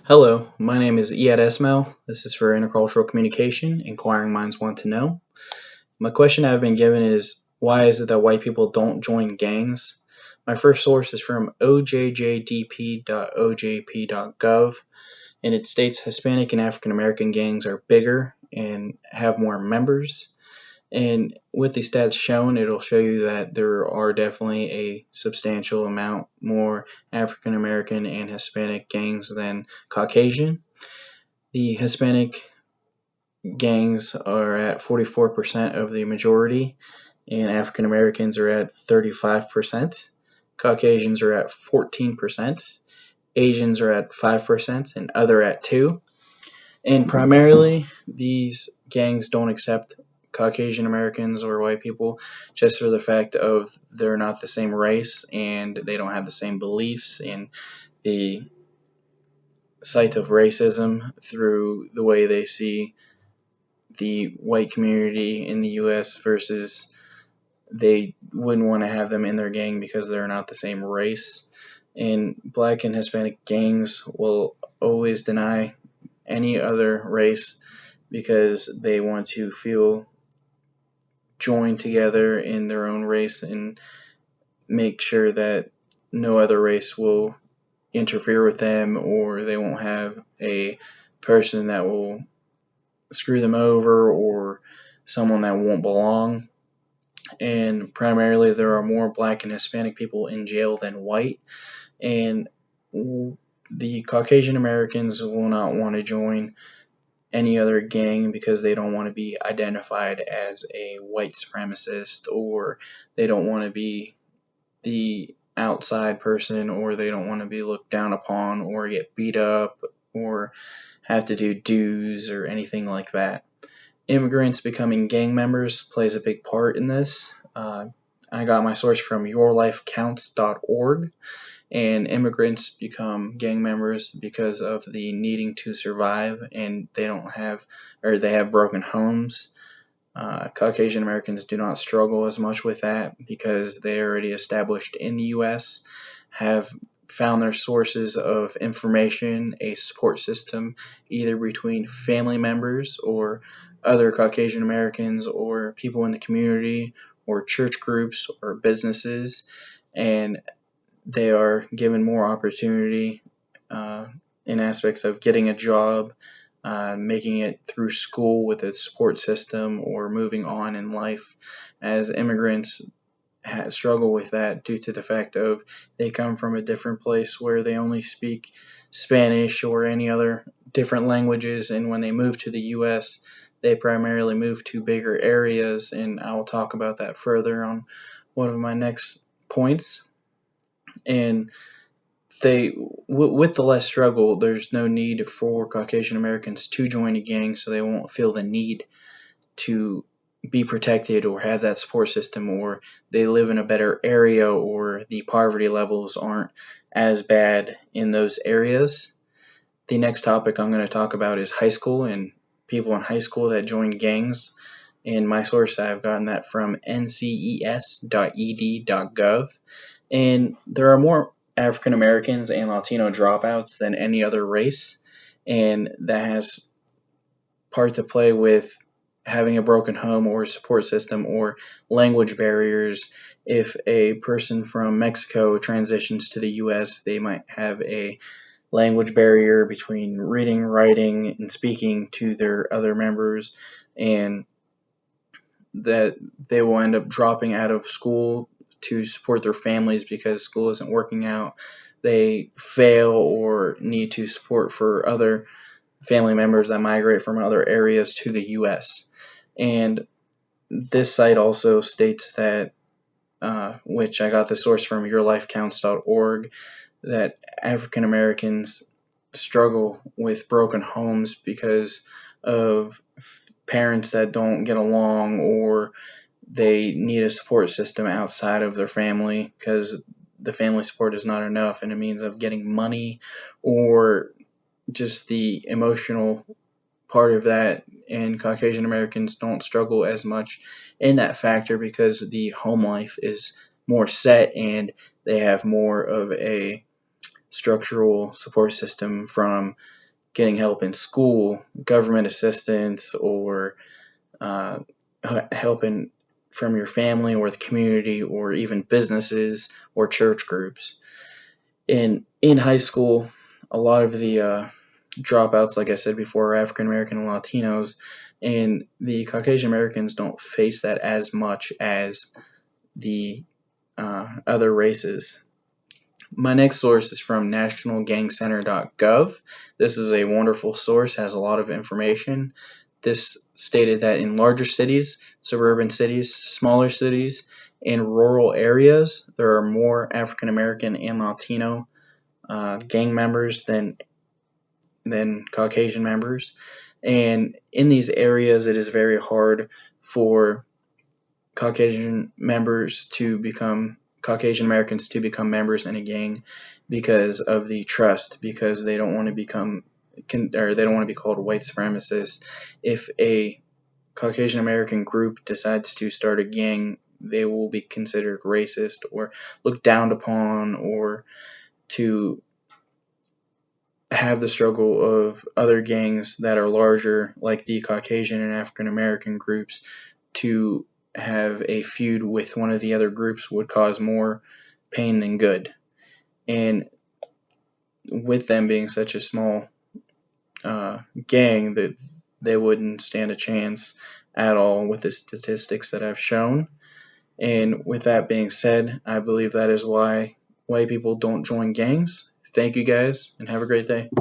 Hello, my name is Iyad Esmail. This is for Intercultural Communication. Inquiring minds want to know. My question I've been given is why is it that white people don't join gangs? My first source is from ojjdp.ojp.gov, and it states Hispanic and African American gangs are bigger and have more members. And with the stats shown, it'll show you that there are definitely a substantial amount more African American and Hispanic gangs than Caucasian. The Hispanic gangs are at 44% of the majority, and African Americans are at 35%. Caucasians are at 14%. Asians are at 5%, and other at 2%. And primarily, these gangs don't accept Caucasian Americans or white people just for the fact of they're not the same race and they don't have the same beliefs and the sight of racism through the way they see the white community in the US versus they wouldn't want to have them in their gang because they're not the same race. And black and Hispanic gangs will always deny any other race because they want to feel joined together in their own race and make sure that no other race will interfere with them or they won't have a person that will screw them over or someone that won't belong. And primarily, there are more black and Hispanic people in jail than white. And the Caucasian Americans will not want to join any other gang because they don't want to be identified as a white supremacist or they don't want to be the outside person or they don't want to be looked down upon or get beat up or have to do dues or anything like that. Immigrants becoming gang members plays a big part in this. I got my source from yourlifecounts.org, and immigrants become gang members because of the needing to survive, and they don't have, or they have broken homes. Caucasian Americans do not struggle as much with that because they are already established in the U.S., have found their sources of information, a support system, either between family members or other Caucasian Americans or people in the community or church groups or businesses, and they are given more opportunity in aspects of getting a job, making it through school with a support system, or moving on in life, as immigrants struggle with that due to the fact of they come from a different place where they only speak Spanish or any other different languages, and when they move to the U.S., they primarily move to bigger areas, and I will talk about that further on one of my next points. And with the less struggle, there's no need for Caucasian Americans to join a gang, so they won't feel the need to be protected or have that support system, or they live in a better area, or the poverty levels aren't as bad in those areas. The next topic I'm going to talk about is high school and people in high school that join gangs. In my source, I've gotten that from nces.ed.gov. And there are more African Americans and Latino dropouts than any other race. And that has part to play with having a broken home or support system or language barriers. If a person from Mexico transitions to the US, they might have a language barrier between reading, writing, and speaking to their other members, and that they will end up dropping out of school to support their families because school isn't working out. They fail or need to support for other family members that migrate from other areas to the U.S. And this site also states that, which I got the source from yourlifecounts.org, that African Americans struggle with broken homes because of parents that don't get along, or they need a support system outside of their family because the family support is not enough, and it means of getting money or just the emotional part of that. And Caucasian Americans don't struggle as much in that factor because the home life is more set and they have more of a structural support system from getting help in school, government assistance, or uh, helping from your family or the community or even businesses or church groups. In high school, a lot of the dropouts, like I said before, are African American and Latinos, and the Caucasian Americans don't face that as much as the other races. My next source is from nationalgangcenter.gov. This is a wonderful source, has a lot of information. This stated that in larger cities, suburban cities, smaller cities, and rural areas, there are more African American and Latino gang members than Caucasian members. And in these areas, it is very hard for Caucasian Americans to become members in a gang because of the trust, because they don't want to they don't want to be called white supremacists. If a Caucasian American group decides to start a gang, they will be considered racist or looked down upon, or to have the struggle of other gangs that are larger, like the Caucasian and African American groups, to have a feud with one of the other groups would cause more pain than good. And with them being such a small gang, that they wouldn't stand a chance at all with the statistics that I've shown. And with that being said, I believe that is why white people don't join gangs. Thank you guys, and have a great day.